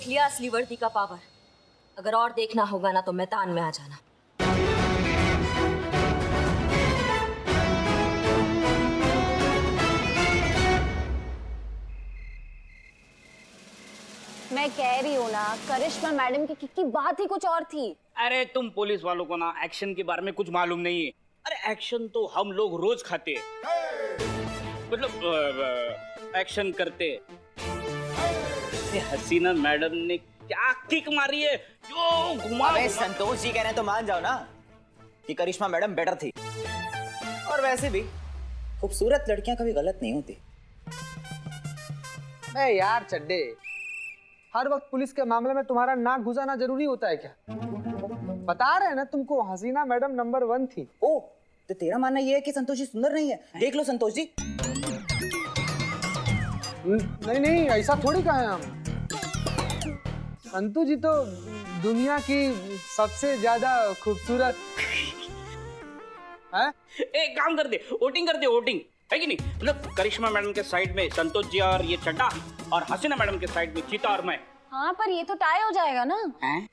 देख लिया असली वर्दी का पावर। अगर और देखना होगा ना तो मैदान में आ जाना। मैं कह रही हूँ ना, करिश्मा मैडम की बात ही कुछ और थी। अरे तुम पुलिस वालों को ना एक्शन के बारे में कुछ मालूम नहीं है। अरे एक्शन तो हम लोग रोज खाते हैं, मतलब एक्शन करते। हसीना मैडम ने क्या किक मारी है जो घुमा। अबे संतोष जी कह रहे हैं तो मान जाओ ना कि करिश्मा मैडम बेटर थी। और वैसे भी खूबसूरत लड़कियां कभी गलत नहीं होती। अरे यार चड्डे, हर वक्त पुलिस के मामले में तुम्हारा नाक घुसाना जरूरी होता है क्या? बता रहे हैं ना तुमको, हसीना मैडम नंबर 1 थी। ओ, तो तेरा मानना ये है कि संतोष जी सुंदर नहीं है? देख लो संतोष जी। नहीं नहीं, ऐसा थोड़ी कहे हम। संतू जी तो दुनिया की सबसे ज्यादा खूबसूरत है। एक काम कर दे, वोटिंग कर दे, वोटिंग है कि नहीं? मतलब करिश्मा मैडम के साइड में संतोष जी और ये चड्डा, और हसीना मैडम के साइड में चीता और मैं। हाँ, पर ये तो टाई हो जाएगा ना। हैं?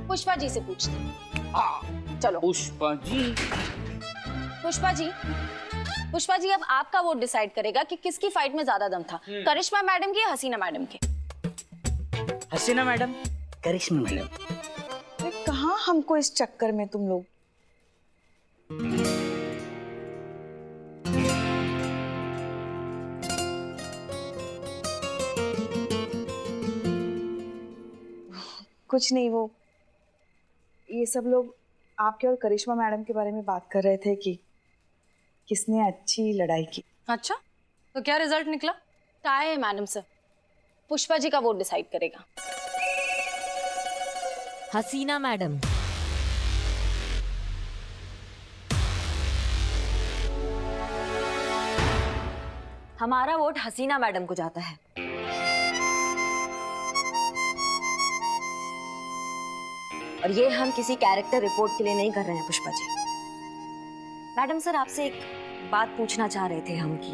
पुष्पा जी से पूछते हैं। हाँ चलो पुष्पा जी। पुष्पा जी अब आपका वोट डिसाइड करेगा कि किसकी फाइट में ज्यादा दम था, करिश्मा मैडम की या हसीना मैडम की। हसीना मैडम, करिश्मा मैडम। कहाँ हमको इस चक्कर में तुम लोग। कुछ नहीं, वो ये सब लोग आपके और करिश्मा मैडम के बारे में बात कर रहे थे कि किसने अच्छी लड़ाई की। अच्छा, तो क्या रिजल्ट निकला? टाई है मैडम सर। पुष्पा जी का वोट डिसाइड करेगा। हसीना मैडम। हमारा वोट हसीना मैडम को जाता है। और ये हम किसी कैरेक्टर रिपोर्ट के लिए नहीं कर रहे हैं पुष्पा जी। मैडम सर, आपसे एक बात पूछना चाह रहे थे हम कि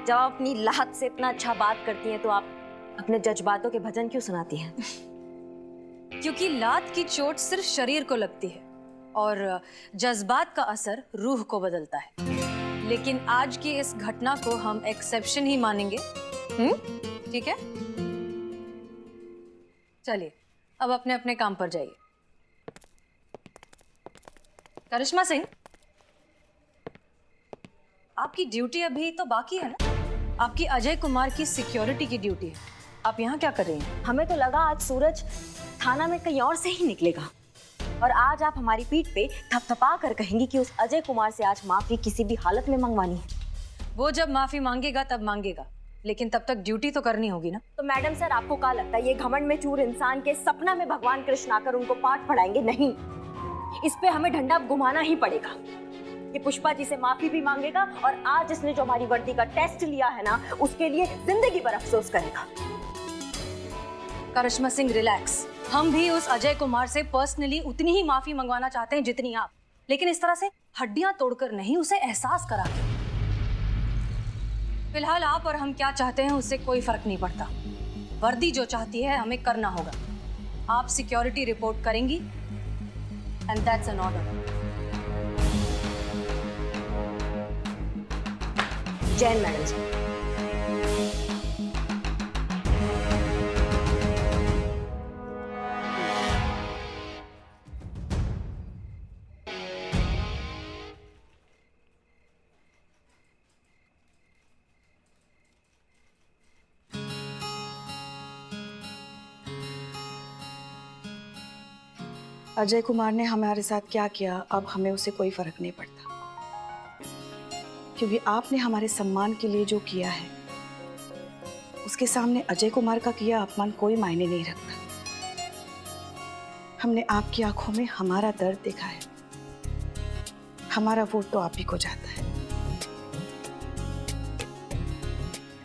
जब आप अपनी लात से इतना अच्छा बात करती हैं तो आप अपने जज्बातों के भजन क्यों सुनाती हैं? क्योंकि लात की चोट सिर्फ शरीर को लगती है और जज्बात का असर रूह को बदलता है। लेकिन आज की इस घटना को हम एक्सेप्शन ही मानेंगे। ठीक है, चलिए अब अपने अपने काम पर जाइए। करिश्मा सिंह, आपकी ड्यूटी अभी तो बाकी है ना? आपकी अजय कुमार की सिक्योरिटी की ड्यूटी है। आप यहाँ क्या कर रही हैं? हमें तो लगा आज सूरज थाना में कहीं और से ही निकलेगा, और आज आप हमारी पीठ पे थपथपा कर कहेंगी कि उस अजय कुमार से आज माफी किसी भी हालत में मंगवानी है। वो जब माफी मांगेगा तब मांगेगा, लेकिन तब तक ड्यूटी तो करनी होगी ना। तो मैडम सर, आपको क्या लगता है ये घमंड में चूर इंसान के सपना में भगवान कृष्ण आकर उनको पाठ पढ़ाएंगे? नहीं, इस पे हमें डंडा घुमाना ही पड़ेगा। ये पुष्पा जी से माफी भी मांगेगा और आज इसने जो हमारी वर्दी का टेस्ट लिया है ना, उसके लिए जिंदगी भर अफसोस करेगा। करिश्मा सिंह, रिलैक्स। हम भी उस अजय कुमार से पर्सनली उतनी ही माफी मंगवाना चाहते हैं जितनी आप, लेकिन इस तरह से हड्डियां तोड़कर नहीं, उसे एहसास करा के। फिलहाल आप और हम क्या चाहते हैं उससे कोई फर्क नहीं पड़ता। वर्दी जो चाहती है हमें करना होगा। आप सिक्योरिटी रिपोर्ट करेंगी and that's an order. Jain madam ji. Ajay Kumar ने हमारे साथ क्या किया अब हमें उसे कोई फर्क नहीं पड़ता, क्योंकि आपने हमारे सम्मान के लिए जो किया है उसके सामने अजय कुमार का किया अपमान कोई मायने नहीं रखता। हमने आपकी आंखों में हमारा दर्द देखा है। हमारा वोट तो आप ही को जाता है।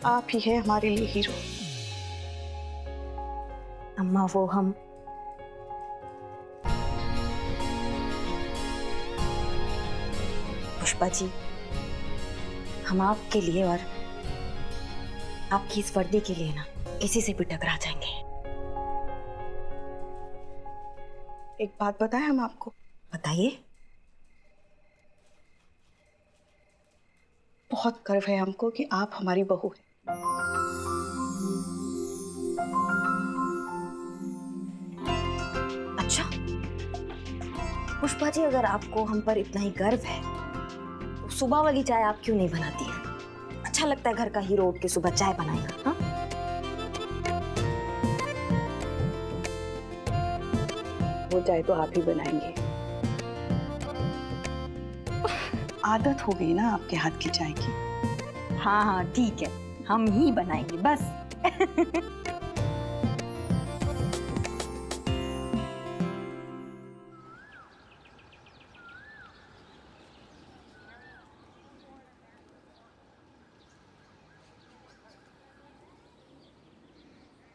आप ही है हमारे लिए हीरो। अम्मा, वो हम पुष्पा जी, हम आपके लिए और आपकी इस वर्दी के लिए ना किसी से भी टकरा जाएंगे। एक बात बताएं हम आपको? बताइए। बहुत गर्व है हमको कि आप हमारी बहू हैं। अच्छा पुष्पा जी, अगर आपको हम पर इतना ही गर्व है तो सुबह वाली चाय आप क्यों नहीं बनाती है? अच्छा लगता है घर का हीरो उठ के सुबह चाय बनाएगा। हाँ, वो चाय तो आप ही बनाएंगे। आदत हो गई ना आपके हाथ की चाय की। हाँ हाँ ठीक है, हम ही बनाएंगे बस।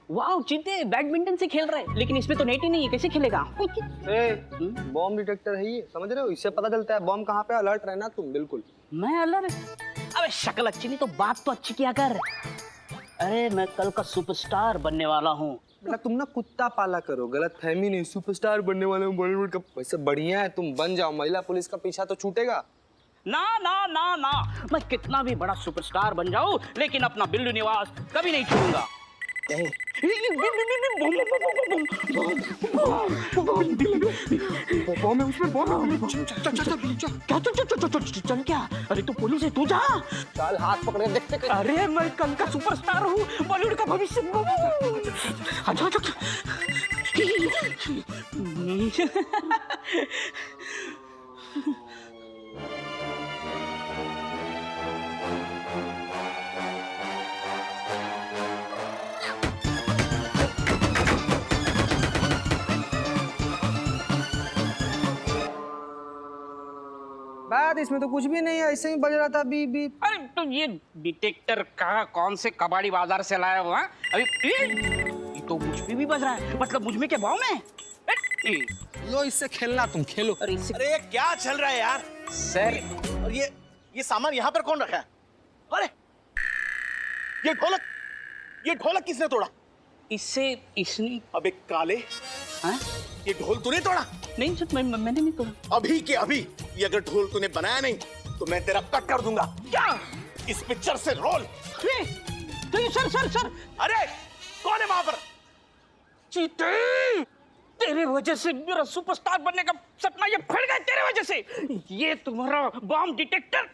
वाह चीते बैडमिंटन से खेल रहा है, लेकिन इसमें तो नेट ही नहीं है, कैसे खेलेगा? बॉम्ब डिटेक्टर है ये, समझ रहे हो? इससे पता चलता है बॉम्ब कहाँ पे। अलर्ट रहना तुम बिल्कुल। मैं अलर्ट? अबे शक्ल अच्छी नहीं तो बात तो अच्छी किया कर। अरे मैं कल का सुपरस्टार बनने वाला हूँ। बेटा तुम ना कुत्ता पाला करो, गलत फहमी नहीं। सुपरस्टार बनने वाले हूँ बॉलीवुड का। वैसे बढ़िया है, तुम बन जाओ। महिला पुलिस का पीछा तो छूटेगा। ना ना ना ना, मैं कितना भी बड़ा सुपरस्टार बन जाऊं लेकिन अपना बिल्लू निवास कभी नहीं छोड़ूंगा। चल क्या? अरे तू पुलिस है, तू जा। चल हाथ पकड़ के देखते। अरे मैं कल का सुपरस्टार हूँ, बॉलीवुड का भविष्य। अच्छा बात इसमें तो कुछ भी नहीं है, ऐसे ही बज रहा था बी बी। अरे तो ये डिटेक्टर का कौन से कबाड़ी बाजार से लाया हुआ? अभी ये तो मुझ पे भी बज रहा है, मतलब मुझ में क्या बॉम्ब है? लो इससे खेलना, तुम खेलो। अरे इससे अरे ये क्या चल रहा है यार? सर, और ये सामान यहाँ पर कौन रखा है? अरे ये ढोलक किसने तोड़ा? इससे इसने। अबे काले, हाँ? ये ढोल तूने तोड़ा? नहीं सर, मैंने नहीं तोड़ा। अभी के अभी ये अगर ढोल तूने बनाया नहीं तो मैं तेरा कट कर दूंगा। क्या? इस पिक्चर से रोल। अरे तो ये सर। अरे कौन है वहां पर? चीते, तेरे वजह से मेरा सुपरस्टार बनने का सपना ये फट गया। तेरे वजह से ये तुम्हारा बॉम्ब डिटेक्टर।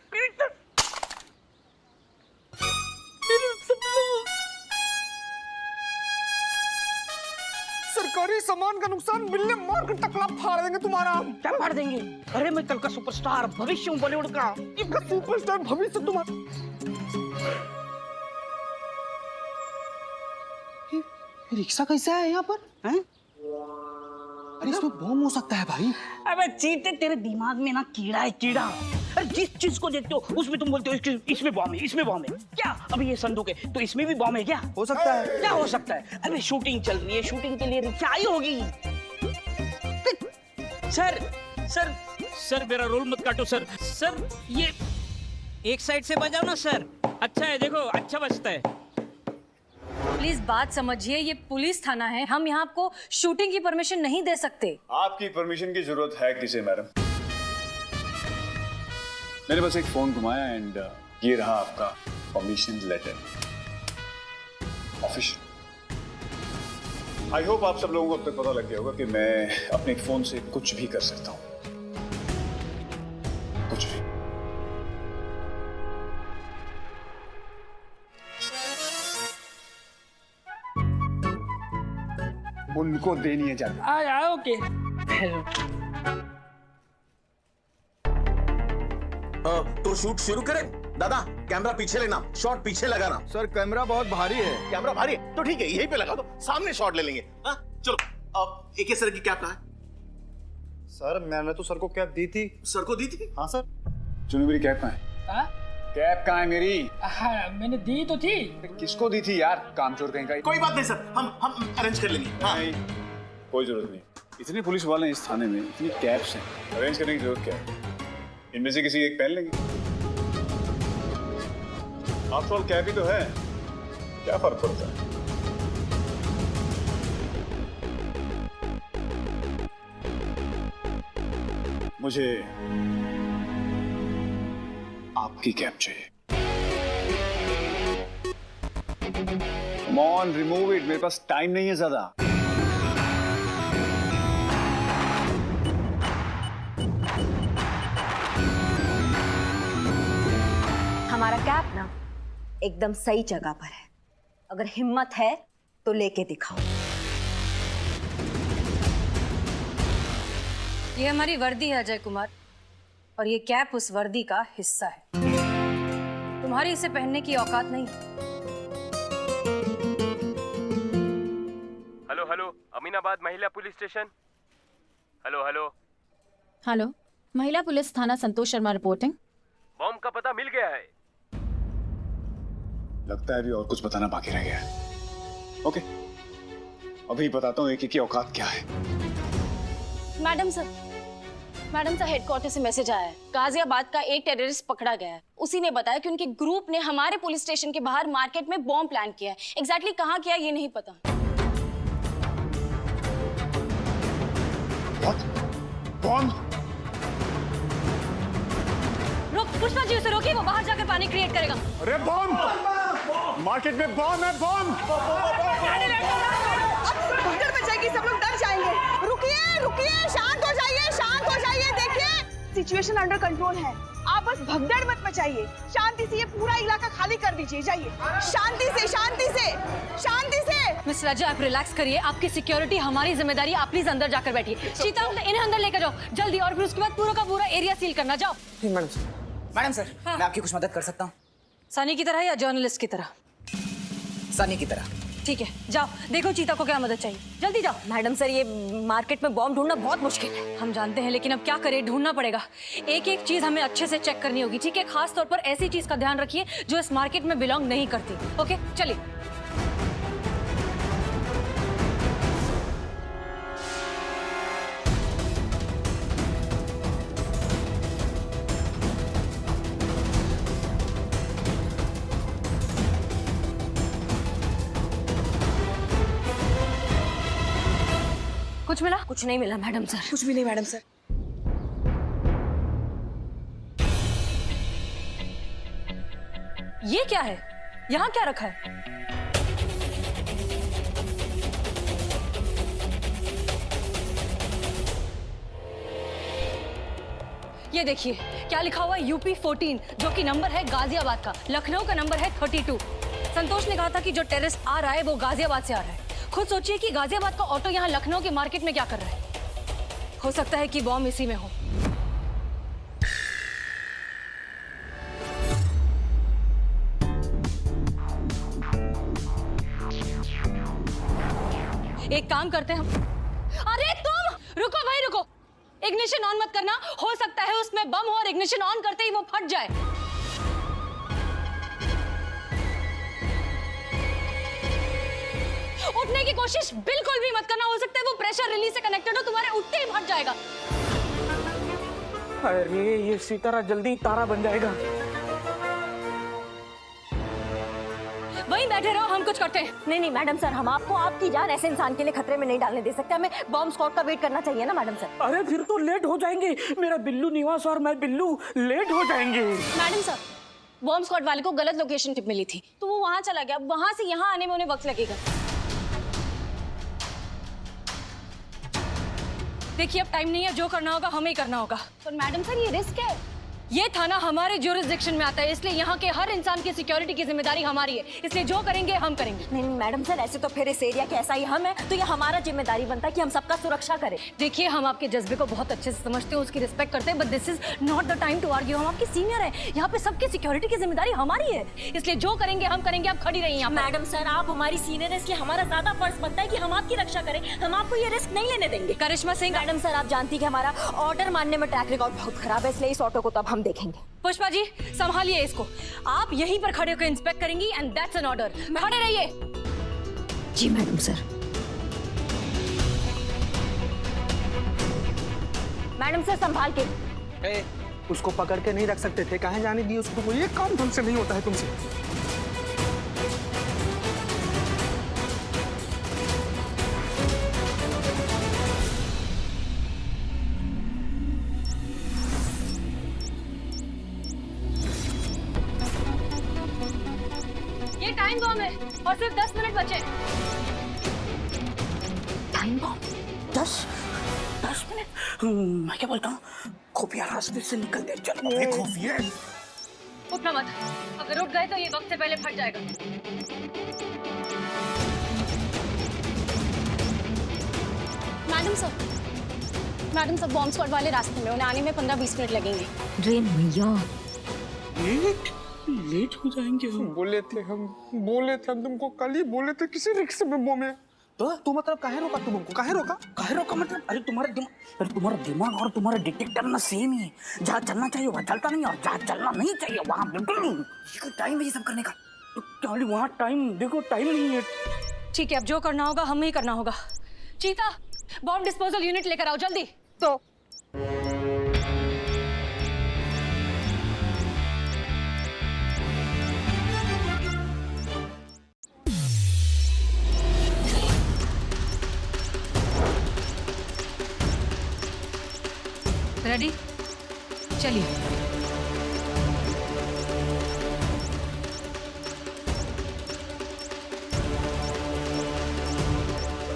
सरकारी सामान का नुकसान, बिल्ले मार कर टकला फाड़ देंगे तुम्हारा। क्या फाड़ देंगे? अरे मैं कल का सुपरस्टार भविष्य हूँ बॉलीवुड का। इनका सुपरस्टार भविष्य तुम्हारा। रिक्शा कैसे है यहाँ पर? हैं? अरे इसमें बॉम्ब हो सकता है भाई। अबे चीते, तेरे दिमाग में ना कीड़ा है, कीड़ा। अरे जिस चीज को देखते हो उसमें तुम बोलते हो इसमें बॉम्ब है, इसमें बॉम्ब है। क्या अभी ये संदूक है तो इसमें भी बॉम्ब है क्या? हो सकता है। क्या हो सकता है? अबे शूटिंग चल रही है, शूटिंग के लिए रिक्शा आई होगी। सर मेरा रोल मत काटो सर। सर ये एक साइड से बजाओ ना सर। अच्छा है, देखो अच्छा बजता है। प्लीज बात समझिए, ये पुलिस थाना है, हम यहाँ आपको शूटिंग की परमिशन नहीं दे सकते। आपकी परमिशन की जरूरत है किसे मैडम? मैंने बस एक फोन घुमाया एंड ये रहा आपका permission letter official. I hope आप सब लोगों को अब तक पता लग गया होगा कि मैं अपने फोन से कुछ भी कर सकता हूं, कुछ भी। उनको देनी है जाती। ओके। तो शूट शुरू करें? दादा कैमरा पीछे लेना, शॉट पीछे लगाना। सर कैमरा बहुत भारी है। कैमरा भारी है तो ठीक है, यहीं पे लगा दो, सामने शॉट ले लेंगे। हाँ चलो। अब एक सर की कैप कहाँ है? सर मैंने तो सर को कैप दी थी। सर को दी थी? हाँ सर। चुनी मेरी कैप कहाँ है? कैप कहाँ है मेरी? मैंने दी तो थी। किसको दी थी यार, कामचोर कहीं का। कोई बात नहीं सर, हम अरेंज कर लेंगे। हाँ। नहीं, कोई जरूरत नहीं। इतने पुलिस वाले हैं इस थाने में, इतनी कैप्स हैं, अरेंज करने की जरूरत क्या है? इनमें से किसी एक पहन लेंगे। आफ्टर ऑल कैप ही तो है, क्या फर्क पड़ता है? मुझे आपकी कैप चाहिए। Come on, remove it. मेरे पास टाइम नहीं है ज्यादा। हमारा कैप ना एकदम सही जगह पर है। अगर हिम्मत है तो लेके दिखाओ। ये हमारी वर्दी है अजय कुमार, और ये कैप उस वर्दी का हिस्सा है। तुम्हारी इसे पहनने की औकात नहीं। हेलो हेलो, अमीनाबाद महिला police station. Hello hello hello, महिला पुलिस थाना संतोष शर्मा रिपोर्टिंग। बॉम्ब का पता मिल गया है। लगता है अभी और कुछ बताना बाकी रह गया है। ओके, अभी बताता हूँ एक की औकात क्या है। मैडम सर हेडक्वार्टर से मैसेज आया है। गाजियाबाद का एक टेररिस्ट पकड़ा गया है। उसी ने बताया कि उनके ग्रुप ने हमारे पुलिस स्टेशन के बाहर मार्केट में बॉम्ब प्लान किया है। एग्जैक्टली कहाँ किया ये नहीं पता। बॉम्ब? रुक, पुष्पा जी उसे रोकिए, वो बाहर जाकर पानी क्रिएट करेगा। अरे बॉम्ब! मार्केट में बॉम्ब है, बॉम्ब! भगदड़ मचाएगी, सब लोग डर जाएंगे। रुकिए रुकिए, शांत हो जाइए, शांत हो जाइए। देखिए सिचुएशन अंडर कंट्रोल है, आप बस भगदड़ मत मचाइए। शांति से ये पूरा इलाका खाली कर दीजिए। जाइए, शांति से शांति से शांति से। मिस राजा, आप रिलैक्स करिए, आपकी सिक्योरिटी हमारी जिम्मेदारी। आप प्लीज अंदर जाकर बैठिए। सीता, इन्हें अंदर लेकर जाओ जल्दी, और फिर उसके बाद पूरा का पूरा एरिया सील करना। जाओ। मैडम सर, मैं आपकी कुछ मदद कर सकता हूँ? सनी की तरह या जर्नलिस्ट की तरह? सनी की तरह। ठीक है, जाओ देखो चीता को क्या मदद चाहिए, जल्दी जाओ। मैडम सर, ये मार्केट में बॉम्ब ढूंढना बहुत मुश्किल है। हम जानते हैं, लेकिन अब क्या करें, ढूंढना पड़ेगा। एक एक चीज हमें अच्छे से चेक करनी होगी, ठीक है? खास तौर पर ऐसी चीज का ध्यान रखिए जो इस मार्केट में बिलोंग नहीं करती। ओके, चलिए। कुछ मिला? कुछ नहीं मिला मैडम सर। कुछ भी नहीं मैडम सर। ये क्या है? यहाँ क्या रखा है? ये देखिए, क्या लिखा हुआ है? यूपी 14, जो कि नंबर है गाजियाबाद का। लखनऊ का नंबर है 32। संतोष ने कहा था कि जो टेररिस्ट आ रहा है वो गाजियाबाद से आ रहा है। खुद सोचिए कि गाजियाबाद का ऑटो यहाँ लखनऊ के मार्केट में क्या कर रहा है। हो सकता है कि बॉम्ब इसी में हो। एक काम करते हैं हम। अरे तुम रुको भाई, रुको। इग्निशन ऑन मत करना, हो सकता है उसमें बम हो और इग्निशन ऑन करते ही वो फट जाए। उठने की कोशिश बिल्कुल भी मत करना, हो सकता है वो प्रेशर रिलीज से कनेक्टेड हो, तुम्हारे उठते ही फट जाएगा। अरे ये सितारा जल्दी तारा बन जाएगा। वहीं बैठे रहो, हम कुछ करते हैं। नहीं नहीं मैडम सर, हम आपको आपकी जान ऐसे इंसान के लिए खतरे में नहीं डालने दे सकते। हमें बॉम्ब स्क्वाड का वेट करना चाहिए ना मैडम सर। अरे फिर तो लेट हो जाएंगे। मेरा बिल्लू निवास और मैं बिल्लू लेट हो जाएंगे। मैडम सर, बॉम्ब स्क्वाड वाले को गलत लोकेशन टिप मिली थी, तो वो वहां चला गया। वहां से यहाँ आने में उन्हें वक्त लगेगा। देखिए, अब टाइम नहीं है, जो करना होगा हमें ही करना होगा। पर मैडम सर, ये रिस्क है। ये थाना हमारे ज्यूरिसडिक्शन में आता है, इसलिए यहाँ के हर इंसान की सिक्योरिटी की जिम्मेदारी हमारी है। इसलिए जो करेंगे हम करेंगे। नहीं नहीं मैडम सर, ऐसे तो फिर इस एरिया के ऐसा ही हम है, तो ये हमारा जिम्मेदारी बनता है कि हम सबका सुरक्षा करें। देखिए, हम आपके जज्बे को बहुत अच्छे से समझते हैं, उसकी रिस्पेक्ट करते हैं, but this is not the time to argue. हम आपके सीनियर हैं, यहाँ पे सबकी सिक्योरिटी की जिम्मेदारी हमारी है। इसलिए जो करेंगे हम करेंगे। आप खड़ी रहिए यहाँ पर। मैडम सर, आप हमारी सीनियर है, इसलिए हमारा ज्यादा फर्ज बनता है कि हम आपकी रक्षा करें। हम आपको ये रिस्क नहीं लेने देंगे। करिश्मा सिंह, मैडम सर, आप जानती कि हमारा ऑर्डर मानने में ट्रैक रिकॉर्ड बहुत खराब है, इसलिए इस ऑटो को तो अब हम देखेंगे। पुष्पा जी संभालिए इसको। आप यहीं पर खड़े होकर इंस्पेक्ट करेंगी, एंड दैट्स एन ऑर्डर। खड़े रहिए। जी मैडम सर। मैडम सर, संभाल के। उसको पकड़ के नहीं रख सकते थे, कहाँ जाने दी उसको? ये काम ढंग से नहीं होता है तुमसे। टाइम बॉम्ब है और सिर्फ 10 मिनट बचे। Time bomb 10 minute. मैं क्या बोलता हूँ, खुफिया रास्ते से निकलते चलो। ये खुफिया उठना मत, अगर उठ गए तो ये वक्त से पहले फट जाएगा। मैडम सर बॉम्ब स्क्वाड वाले रास्ते में, उन्हें आने में 15-20 मिनट लगेंगे। ट्रेन भैया लेट हो जाएंगे हम। बोले थे हम तुमको कल ही बोले थे किसी रिक्शे में बॉम्ब है। तो तू मतलब काहे रोका तुम हमको? काहे रोका मतलब अरे तुम्हारा दिमाग और तुम्हारा डिटेक्टर ना सेम ही है। जहाँ चलना चाहिए वहाँ चलता नहीं, और जहाँ चलना नहीं चाहिए वहाँ बिल्कुल नहीं। ये टाइम है ये सब करने का। तो वहाँ टाइम देखो, टाइम नहीं है। ठीक है, अब जो करना होगा हमें ही करना होगा। चीता, बॉम्ब डिस्पोजल यूनिट लेकर आओ जल्दी। तो रेडी, चलिए।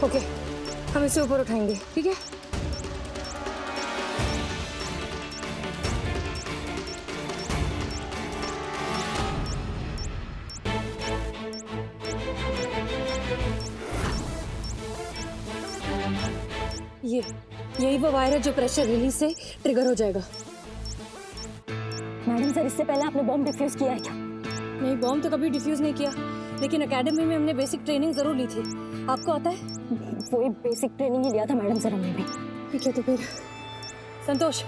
ओके, हम इसे ऊपर उठाएंगे, ठीक है? यही वो वायर है जो प्रेशर रिलीज से ट्रिगर हो जाएगा। मैडम सर, इससे पहले आपने बॉम्ब डिफ्यूज किया है क्या? नहीं, बॉम्ब तो कभी डिफ्यूज नहीं किया, लेकिन एकेडमी में हमने बेसिक ट्रेनिंग जरूर ली थी। आपको आता है? वही बेसिक ट्रेनिंग ही लिया था मैडम सर हमने भी। ठीक है, तो फिर संतोष।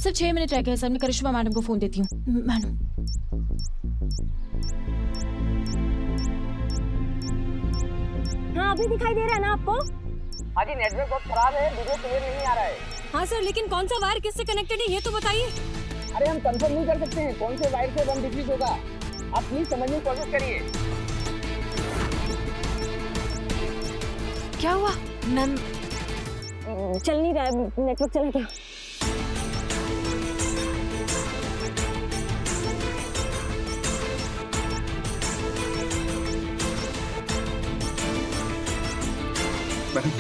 सिर्फ 6 मिनट रह गए सर, मैं करिश्मा मैडम को फोन देती हूँ। मैडम, हाँ अभी दिखाई दे रहा है ना आपको? हाँ जी, नेटवर्क बहुत खराब है, वीडियो क्लियर नहीं आ रहा है। हाँ सर, लेकिन कौन सा वायर किससे कनेक्टेड है ये तो बताइए। अरे हम कंफर्म नहीं कर सकते हैं कौन से वायर से बम डिफ्यूज होगा। आप प्लीज समझने की कोशिश करिए। क्या हुआ? मैम चल नहीं रहा है, नेटवर्क चला क्या? मैडम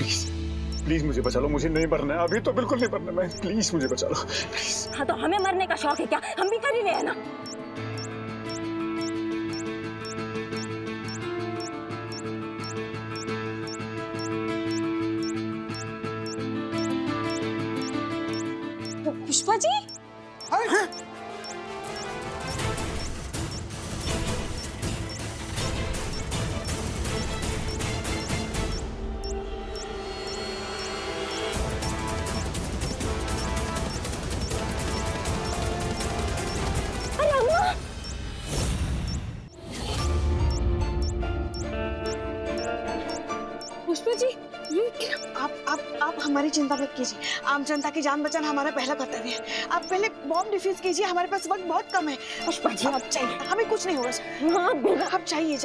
प्लीज मुझे बचा लो, मुझे नहीं मरना है अभी, तो बिल्कुल नहीं मरना है। प्लीज मुझे बचा लो प्लीज। हाँ तो हमें मरने का शौक है क्या? हम भी कर ही रहे हैं ना। पुष्पा जी, पुष्पा जी, ये क्या? आप हमारी चिंता मत कीजिए। आम जनता की जान बचाना हमारा पहला कर्तव्य है। आप पहले बॉम्ब डिफ्यूज कीजिए, हमारे पास वक्त बहुत कम है। पुष्पा जी आप चाहिए, हमें कुछ नहीं होगा सर। हाँ आप चाहिए।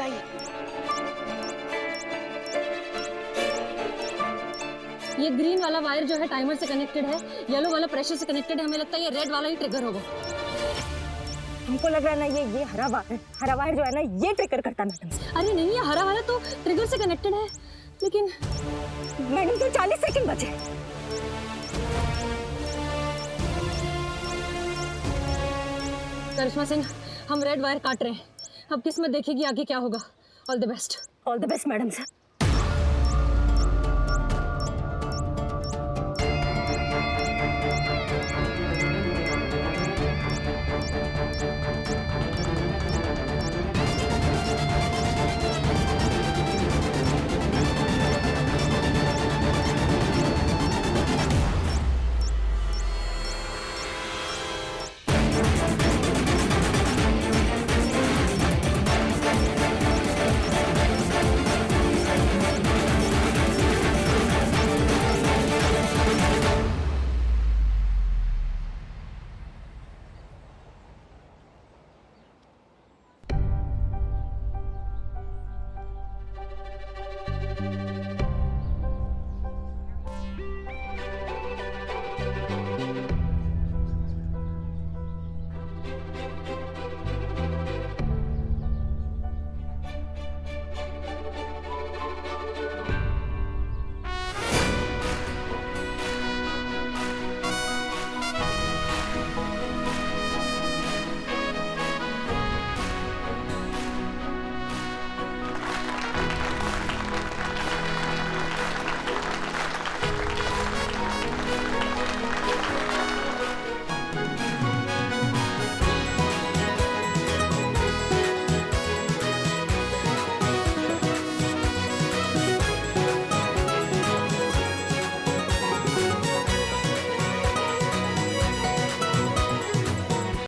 ये ग्रीन वाला वायर जो है टाइमर से कनेक्टेड है, येलो वाला प्रेशर से कनेक्टेड है। हमें लगता है ये रेड वाला ही ट्रिगर होगा। हमको लग रहा है ना ये हरा वायर जो है ना ये ट्रिगर करता है मैडम से। अरे नहीं, ये हरा वाला तो ट्रिगर से कनेक्टेड है, लेकिन मैडम तो 40 सेकंड बचे। करिश्मा सिंह, हम रेड वायर काट रहे हैं। अब किस्मत देखेगी आगे क्या होगा। All the best. All the best madam sir.